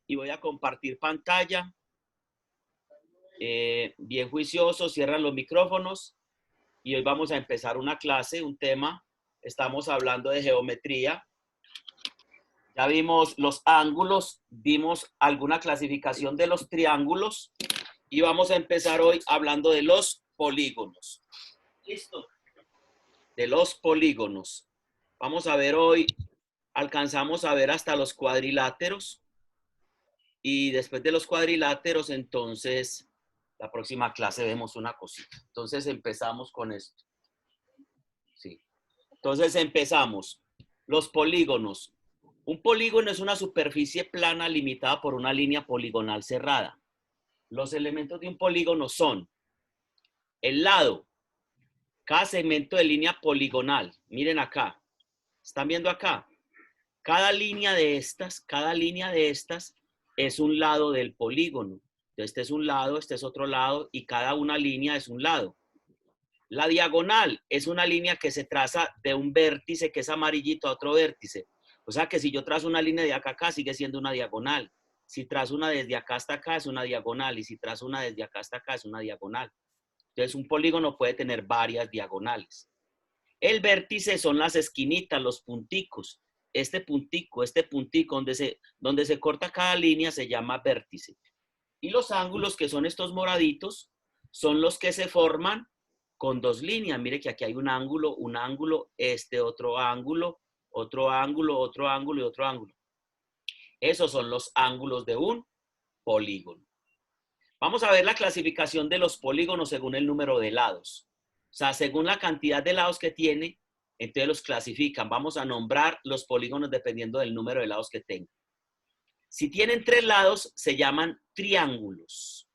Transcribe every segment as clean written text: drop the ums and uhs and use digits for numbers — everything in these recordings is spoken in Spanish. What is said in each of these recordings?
y voy a compartir pantalla. Bien juicioso, cierran los micrófonos y hoy vamos a empezar una clase, un tema. Estamos hablando de geometría. Ya vimos los ángulos, vimos alguna clasificación de los triángulos y vamos a empezar hoy hablando de los polígonos. ¿Listo? De los polígonos. Vamos a ver hoy, alcanzamos a ver hasta los cuadriláteros y después de los cuadriláteros, entonces, la próxima clase vemos una cosita. Entonces empezamos con esto. Sí. Entonces empezamos. Los polígonos. Un polígono es una superficie plana limitada por una línea poligonal cerrada. Los elementos de un polígono son el lado, cada segmento de línea poligonal. Miren acá. ¿Están viendo acá? Cada línea de estas es un lado del polígono. Este es un lado, este es otro lado y cada una línea es un lado. La diagonal es una línea que se traza de un vértice que es amarillito a otro vértice. O sea que si yo trazo una línea de acá a acá, sigue siendo una diagonal. Si trazo una desde acá hasta acá, es una diagonal. Y si trazo una desde acá hasta acá, es una diagonal. Entonces, un polígono puede tener varias diagonales. El vértice son las esquinitas, los punticos. Este puntico donde se corta cada línea se llama vértice. Y los ángulos, que son estos moraditos, son los que se forman con dos líneas. Mire que aquí hay un ángulo, este otro ángulo, otro ángulo, otro ángulo y otro ángulo. Esos son los ángulos de un polígono. Vamos a ver la clasificación de los polígonos según el número de lados. O sea, según la cantidad de lados que tiene, entonces los clasifican. Vamos a nombrar los polígonos dependiendo del número de lados que tengan. Si tienen 3 lados, se llaman triángulos.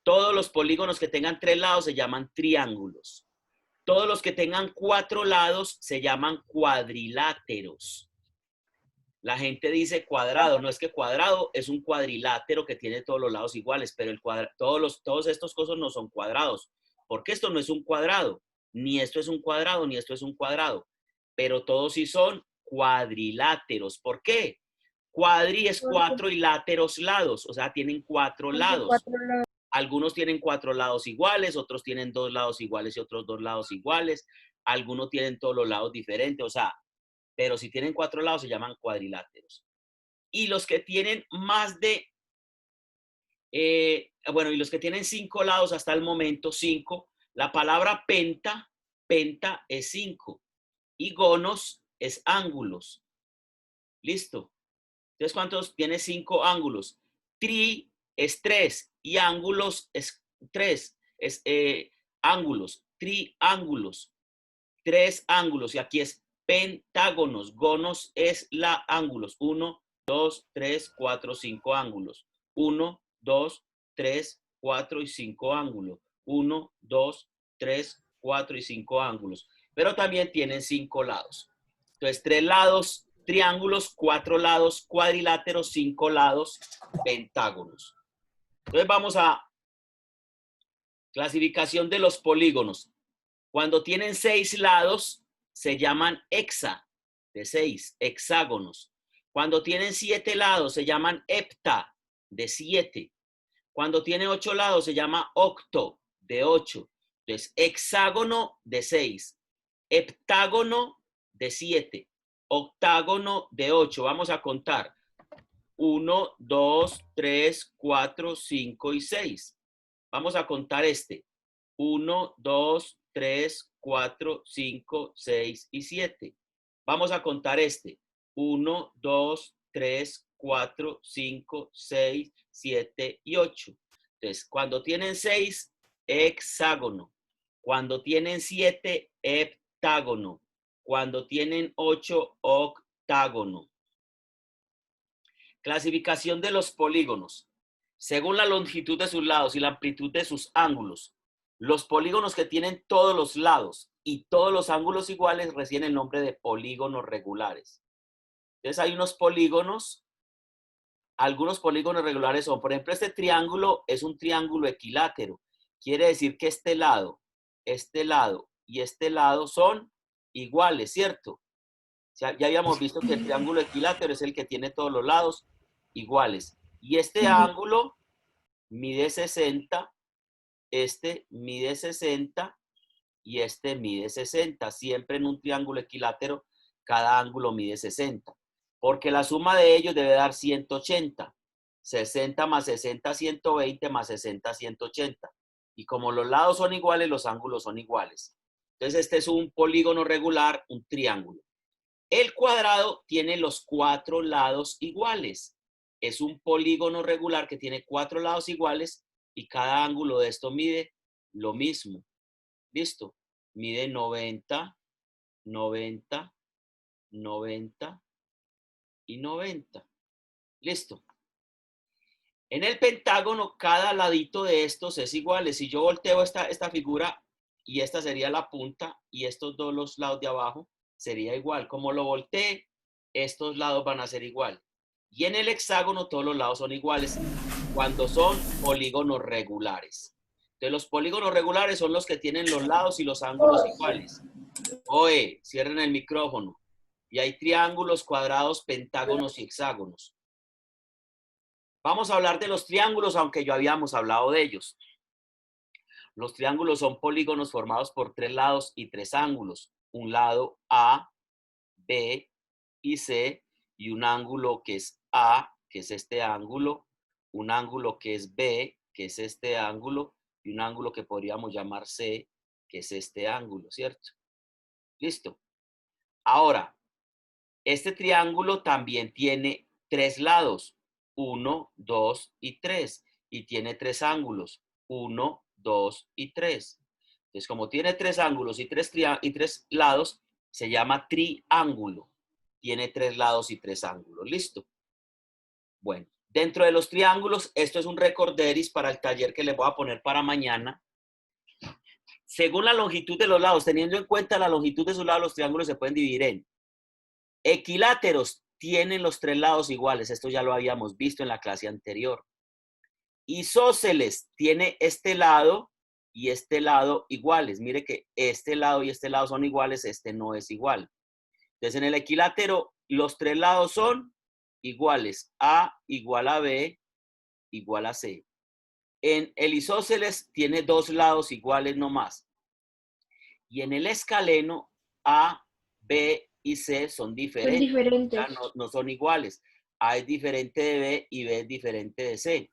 Todos los polígonos que tengan 3 lados se llaman triángulos. Todos los que tengan 4 lados se llaman cuadriláteros. La gente dice cuadrado, no es que cuadrado es un cuadrilátero que tiene todos los lados iguales, pero todos estos cosas no son cuadrados, porque esto no es un cuadrado, ni esto es un cuadrado, ni esto es un cuadrado, pero todos sí son cuadriláteros. ¿Por qué? Cuadri es 4 y láteros lados, o sea, tienen 4 lados. Algunos tienen 4 lados iguales, otros tienen 2 lados iguales y otros 2 lados iguales. Algunos tienen todos los lados diferentes, o sea, pero si tienen 4 lados se llaman cuadriláteros. Y los que tienen más de, y los que tienen 5 lados hasta el momento, 5, la palabra penta es 5 y gonos es ángulos. ¿Listo? Entonces, ¿cuántos tiene 5 ángulos? Tri es 3 y ángulos es 3, es ángulos, triángulos, 3 ángulos y aquí es pentágonos. Gonos es la ángulos. 1, 2, 3, 4, 5 ángulos. 1, 2, 3, 4 y 5 ángulos. 1, 2, 3, 4 y 5 ángulos. Pero también tienen 5 lados. Entonces, 3 lados triángulos, 4 lados cuadriláteros, 5 lados pentágonos. Entonces, vamos a clasificación de los polígonos. Cuando tienen 6 lados, se llaman hexa, de 6, hexágonos. Cuando tienen 7 lados, se llaman hepta, de 7. Cuando tiene 8 lados, se llama octo, de 8. Entonces, hexágono de 6, heptágono de 7, octágono de 8. Vamos a contar. 1, 2, 3, 4, 5 y 6. Vamos a contar este. 1, 2, 3, 4, 5, 6 y 7. Vamos a contar este. 1, 2, 3, 4, 5, 6, 7 y 8. Entonces, cuando tienen 6, hexágono. Cuando tienen 7, heptágono. Cuando tienen 8, octágono. Clasificación de los polígonos. Según la longitud de sus lados y la amplitud de sus ángulos, los polígonos que tienen todos los lados y todos los ángulos iguales reciben el nombre de polígonos regulares. Entonces hay unos polígonos, algunos polígonos regulares son, por ejemplo, este triángulo es un triángulo equilátero. Quiere decir que este lado y este lado son iguales, ¿cierto? Ya habíamos visto que el triángulo equilátero es el que tiene todos los lados iguales. Y este ángulo mide 60, este mide 60 y este mide 60. Siempre en un triángulo equilátero, cada ángulo mide 60. Porque la suma de ellos debe dar 180. 60 más 60, 120 más 60, 180. Y como los lados son iguales, los ángulos son iguales. Entonces, este es un polígono regular, un triángulo. El cuadrado tiene los 4 lados iguales. Es un polígono regular que tiene 4 lados iguales y cada ángulo de esto mide lo mismo. ¿Listo? Mide 90, 90, 90 y 90. Listo. En el pentágono, cada ladito de estos es igual. Si yo volteo esta figura y esta sería la punta y estos dos los lados de abajo sería igual. Como lo volteé, estos lados van a ser igual. Y en el hexágono todos los lados son iguales cuando son polígonos regulares. Entonces los polígonos regulares son los que tienen los lados y los ángulos iguales. Oye, cierren el micrófono. Y hay triángulos, cuadrados, pentágonos y hexágonos. Vamos a hablar de los triángulos, aunque ya habíamos hablado de ellos. Los triángulos son polígonos formados por 3 lados y 3 ángulos. Un lado A, B y C, y un ángulo que es A, que es este ángulo, un ángulo que es B, que es este ángulo, y un ángulo que podríamos llamar C, que es este ángulo, ¿cierto? Listo. Ahora, este triángulo también tiene 3 lados, 1, 2 y 3, y tiene 3 ángulos, 1, 2 y 3. Entonces, como tiene 3 ángulos y 3 lados, se llama triángulo. Tiene 3 lados y 3 ángulos. ¿Listo? Bueno, dentro de los triángulos, esto es un recorderis para el taller que les voy a poner para mañana. Según la longitud de los lados, teniendo en cuenta la longitud de sus lados, los triángulos se pueden dividir en equiláteros, tienen los 3 lados iguales. Esto ya lo habíamos visto en la clase anterior. Isósceles tiene este lado y este lado iguales. Mire que este lado y este lado son iguales, este no es igual. Entonces, en el equilátero, los 3 lados son iguales. A igual a B igual a C. En el isósceles tiene 2 lados iguales nomás. Y en el escaleno, A, B y C son diferentes. Son diferentes. O sea, no son iguales. A es diferente de B y B es diferente de C.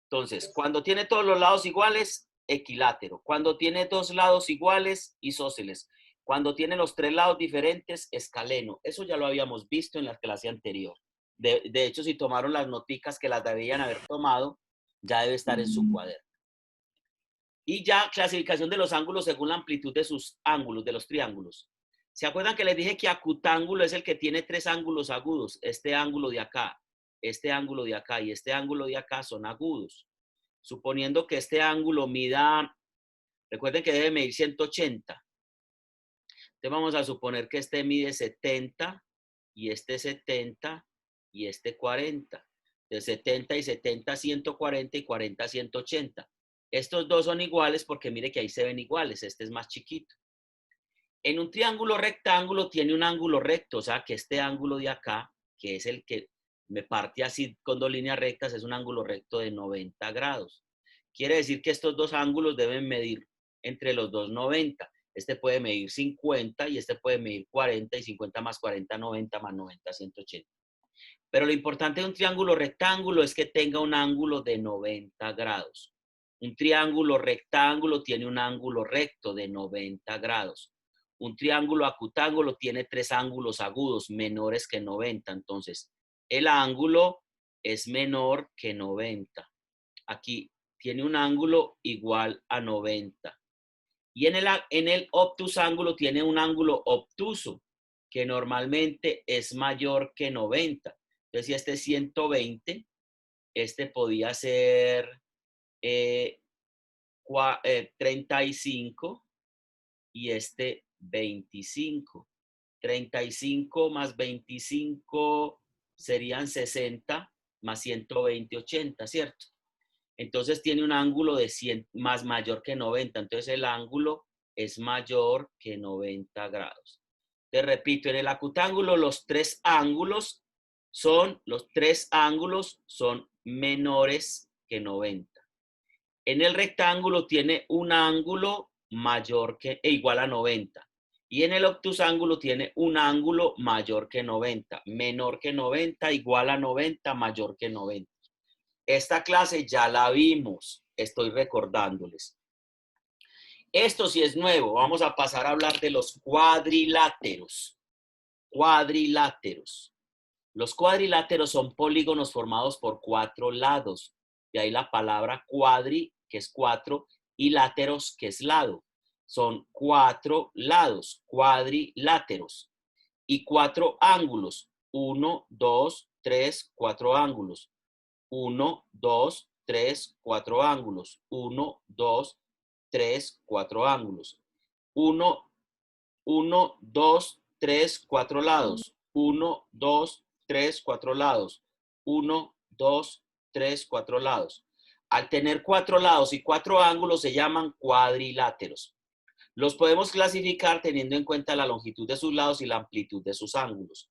Entonces, cuando tiene todos los lados iguales, equilátero. Cuando tiene 2 lados iguales, isósceles. Cuando tiene los 3 lados diferentes, escaleno. Eso ya lo habíamos visto en la clase anterior. De hecho, si tomaron las noticas que las debían haber tomado, ya debe estar en su cuaderno. Y ya clasificación de los ángulos según la amplitud de sus ángulos, de los triángulos. ¿Se acuerdan que les dije que acutángulo es el que tiene 3 ángulos agudos? Este ángulo de acá, este ángulo de acá y este ángulo de acá son agudos. Suponiendo que este ángulo mida, recuerden que debe medir 180. Entonces vamos a suponer que este mide 70 y este 70 y este 40. De 70 y 70, 140 y 40, 180. Estos dos son iguales porque mire que ahí se ven iguales. Este es más chiquito. En un triángulo rectángulo tiene un ángulo recto, o sea que este ángulo de acá, que es el que me parte así con 2 líneas rectas, es un ángulo recto de 90 grados. Quiere decir que estos dos ángulos deben medir entre los dos 90. Este puede medir 50 y este puede medir 40 y 50 más 40, 90 más 90, 180. Pero lo importante de un triángulo rectángulo es que tenga un ángulo de 90 grados. Un triángulo rectángulo tiene un ángulo recto de 90 grados. Un triángulo acutángulo tiene 3 ángulos agudos menores que 90. Entonces, el ángulo es menor que 90. Aquí tiene un ángulo igual a 90. Y en el obtus ángulo tiene un ángulo obtuso, que normalmente es mayor que 90. Entonces, si este es 120, este podía ser 35 y este 25. 35 más 25 serían 60 más 120, 80, ¿cierto? Entonces tiene un ángulo de 100 más mayor que 90. Entonces el ángulo es mayor que 90 grados. Te repito, en el acutángulo los 3 ángulos Los tres ángulos son menores que 90. En el rectángulo tiene un ángulo mayor que e igual a 90. Y en el obtusángulo tiene un ángulo mayor que 90. Menor que 90, igual a 90, mayor que 90. Esta clase ya la vimos. Estoy recordándoles. Esto sí es nuevo. Vamos a pasar a hablar de los cuadriláteros. Cuadriláteros. Los cuadriláteros son polígonos formados por 4 lados. De ahí la palabra cuadri, que es 4, y láteros, que es lado. Son 4 lados, cuadriláteros. Y 4 ángulos. 1, 2, 3, 4 ángulos. 1, 2, 3, 4 ángulos. 1, 2, 3, 4 ángulos. 1, 1, 2, 3, 4 lados. 1, 2, 3, 4 lados. 1, 2, 3, 4 lados. Al tener 4 lados y 4 ángulos se llaman cuadriláteros. Los podemos clasificar teniendo en cuenta la longitud de sus lados y la amplitud de sus ángulos.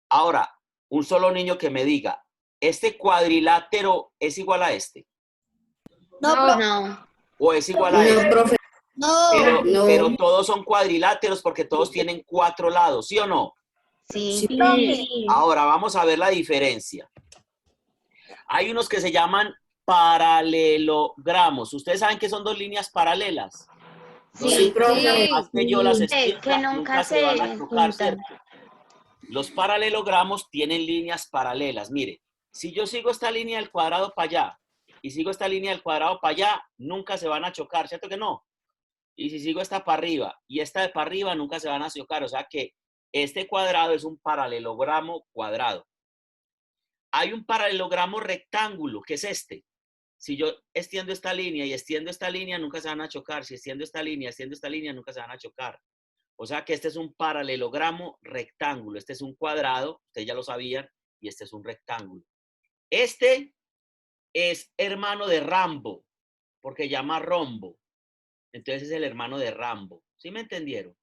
Ahora, un solo niño que me diga, ¿este cuadrilátero es igual a este? No, no. ¿O es igual a este? profe. Pero todos son cuadriláteros porque todos tienen 4 lados, ¿sí o no? Sí. Ahora vamos a ver la diferencia. Hay unos que se llaman paralelogramos. ¿Ustedes saben qué son dos líneas paralelas? Sí, profe. Más que yo las que extienda, nunca se van a se chocar, juntan. ¿cierto? Los paralelogramos tienen líneas paralelas. Mire, si yo sigo esta línea del cuadrado para allá y sigo esta línea del cuadrado para allá, nunca se van a chocar, ¿cierto que no? Y si sigo esta para arriba y esta de para arriba, nunca se van a chocar. O sea que este cuadrado es un paralelogramo cuadrado. Hay un paralelogramo rectángulo, que es este. Si yo extiendo esta línea y extiendo esta línea, nunca se van a chocar. Si extiendo esta línea, nunca se van a chocar. O sea que este es un paralelogramo rectángulo. Este es un cuadrado, ustedes ya lo sabían, y este es un rectángulo. Este es hermano de Rambo, porque llama rombo. Entonces es el hermano de Rambo. ¿Sí me entendieron?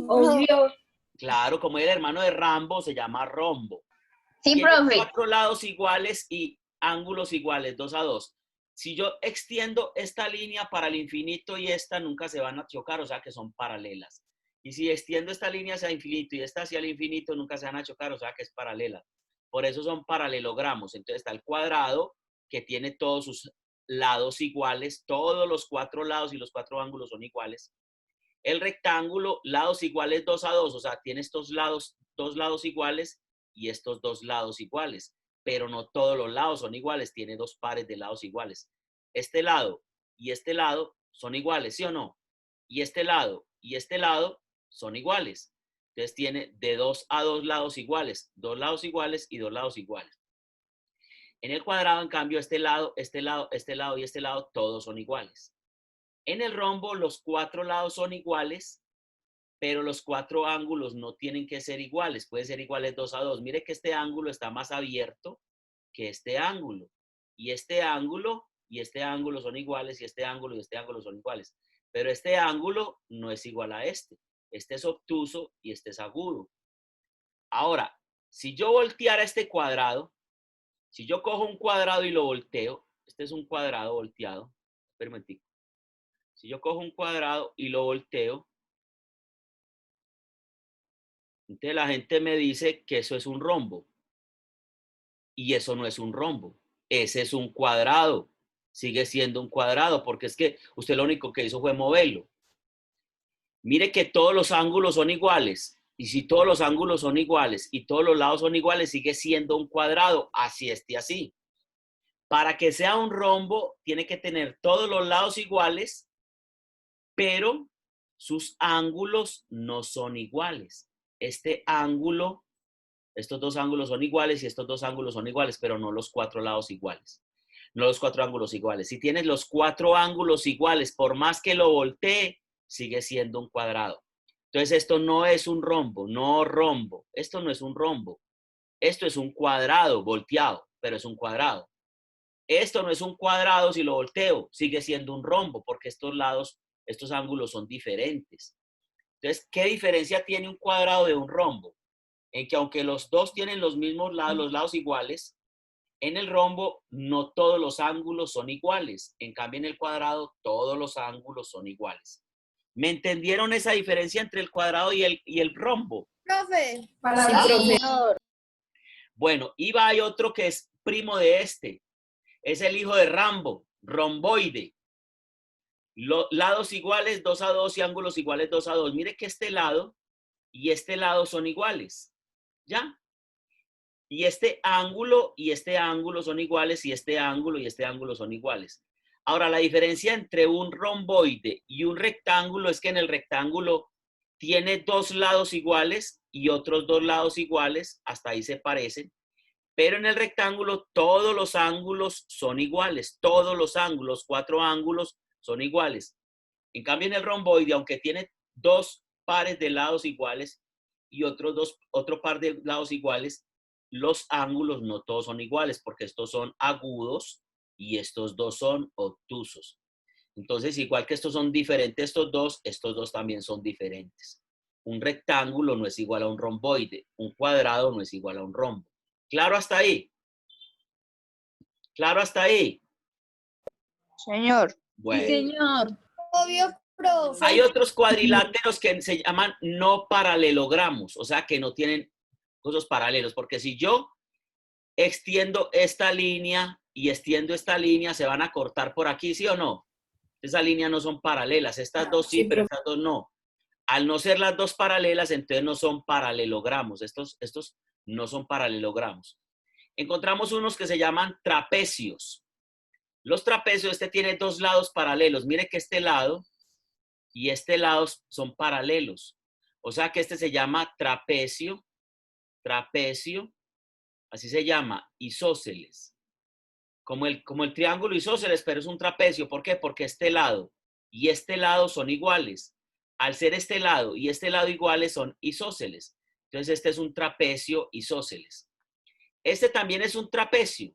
Obvio. Claro, como el hermano de Rambo, se llama rombo. Sí, Tiene profe. 4 lados iguales y ángulos iguales, 2 a 2. Si yo extiendo esta línea para el infinito y esta, nunca se van a chocar, o sea que son paralelas. Y si extiendo esta línea hacia el infinito y esta hacia el infinito, nunca se van a chocar, o sea que es paralela. Por eso son paralelogramos. Entonces está el cuadrado, que tiene todos sus lados iguales, todos los 4 lados y los 4 ángulos son iguales. El rectángulo, lados iguales 2 a 2, o sea, tiene estos lados, 2 lados iguales y estos 2 lados iguales, pero no todos los lados son iguales, tiene 2 pares de lados iguales. Este lado y este lado son iguales, ¿sí o no? Y este lado son iguales. Entonces tiene de 2 a 2 lados iguales, 2 lados iguales y 2 lados iguales. En el cuadrado, en cambio, este lado y este lado, todos son iguales. En el rombo, los 4 lados son iguales, pero los 4 ángulos no tienen que ser iguales, pueden ser iguales 2 a 2. Mire que este ángulo está más abierto que este ángulo. Y este ángulo son iguales, y este ángulo son iguales. Pero este ángulo no es igual a este. Este es obtuso y este es agudo. Ahora, si yo volteara este cuadrado, si yo cojo un cuadrado y lo volteo, este es un cuadrado volteado, espera un momentico. Si yo cojo un cuadrado y lo volteo, entonces la gente me dice que eso es un rombo. Y eso no es un rombo. Ese es un cuadrado. Sigue siendo un cuadrado, porque es que usted lo único que hizo fue moverlo. Mire que todos los ángulos son iguales. Y si todos los ángulos son iguales y todos los lados son iguales, sigue siendo un cuadrado, así esté así. Para que sea un rombo, tiene que tener todos los lados iguales, pero sus ángulos no son iguales. Este ángulo, estos dos ángulos son iguales y estos dos ángulos son iguales, pero no los 4 lados iguales. No los 4 ángulos iguales. Si tienes los 4 ángulos iguales, por más que lo voltee, sigue siendo un cuadrado. Entonces esto no es un rombo, no rombo. Esto no es un rombo. Esto es un cuadrado volteado, pero es un cuadrado. Esto no es un cuadrado si lo volteo, sigue siendo un rombo porque estos lados, estos ángulos son diferentes. Entonces, ¿qué diferencia tiene un cuadrado de un rombo? en que aunque los dos tienen los mismos lados, los lados iguales, en el rombo no todos los ángulos son iguales. En cambio, en el cuadrado todos los ángulos son iguales. ¿Me entendieron esa diferencia entre el cuadrado y el rombo? Profe. Sí. Bueno, y va hay otro que es primo de este. Es el hijo de Rambo, romboide. Lados iguales 2 a 2 y ángulos iguales 2 a 2. Mire que este lado y este lado son iguales. ¿Ya? Y este ángulo son iguales y este ángulo son iguales. Ahora, la diferencia entre un romboide y un rectángulo es que en el rectángulo tiene 2 lados iguales y otros 2 lados iguales, hasta ahí se parecen, pero en el rectángulo todos los ángulos son iguales, todos los ángulos, 4 ángulos son iguales. En cambio, en el romboide, aunque tiene 2 pares de lados iguales y otro par de lados iguales, los ángulos no todos son iguales porque estos son agudos y estos dos son obtusos. Entonces, igual que estos son diferentes, estos dos también son diferentes. Un rectángulo no es igual a un romboide, un cuadrado no es igual a un rombo. ¿Claro hasta ahí? ¿Claro hasta ahí? Señor. Bueno. Sí, señor. Obvio, profe. Hay otros cuadriláteros que se llaman no paralelogramos, o sea, que no tienen cosas paralelos, porque si yo extiendo esta línea y extiendo esta línea, se van a cortar por aquí, ¿sí o no? Esas líneas no son paralelas, estas dos sí, pero estas dos no. Al no ser las dos paralelas, entonces no son paralelogramos, estos no son paralelogramos. Encontramos unos que se llaman trapecios. Los trapecios, este tiene 2 lados paralelos. Mire que este lado y este lado son paralelos. O sea que este se llama trapecio, así se llama, isósceles. Como el triángulo isósceles, pero es un trapecio. ¿Por qué? Porque este lado y este lado son iguales. Al ser este lado y este lado iguales son isósceles. Entonces este es un trapecio isósceles. Este también es un trapecio.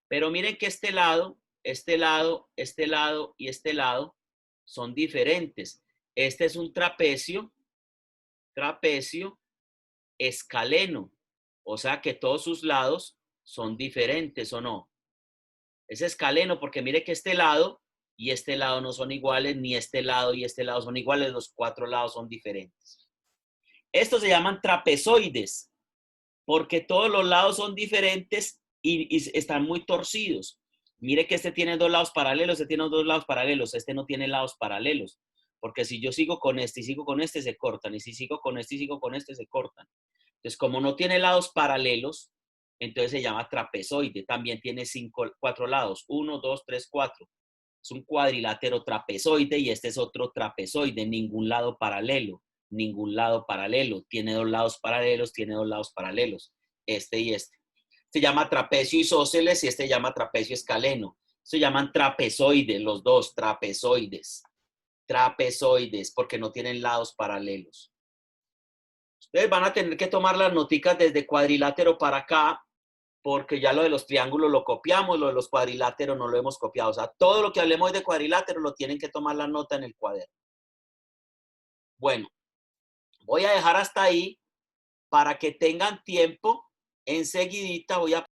Pero miren que este lado y este lado son diferentes. Este es un trapecio escaleno. O sea que todos sus lados son diferentes, ¿o no? Es escaleno porque mire que este lado y este lado no son iguales, ni este lado y este lado son iguales, los 4 lados son diferentes. Estos se llaman trapezoides porque todos los lados son diferentes y están muy torcidos. Mire que este tiene 2 lados paralelos, este tiene 2 lados paralelos, este no tiene lados paralelos, porque si yo sigo con este y sigo con este, se cortan, y si sigo con este y sigo con este, se cortan. Entonces, como no tiene lados paralelos, entonces se llama trapezoide. También tiene 4 lados, 1, 2, 3, 4. Es un cuadrilátero trapezoide y este es otro trapezoide, ningún lado paralelo. Tiene 2 lados paralelos, este y este. Se llama trapecio isósceles y este se llama trapecio escaleno. Se llaman trapezoides, los dos, trapezoides, porque no tienen lados paralelos. Ustedes van a tener que tomar las noticas desde cuadrilátero para acá, porque ya lo de los triángulos lo copiamos, lo de los cuadriláteros no lo hemos copiado. O sea, todo lo que hablemos de cuadrilátero lo tienen que tomar la nota en el cuaderno. Bueno, voy a dejar hasta ahí para que tengan tiempo. Enseguidita voy a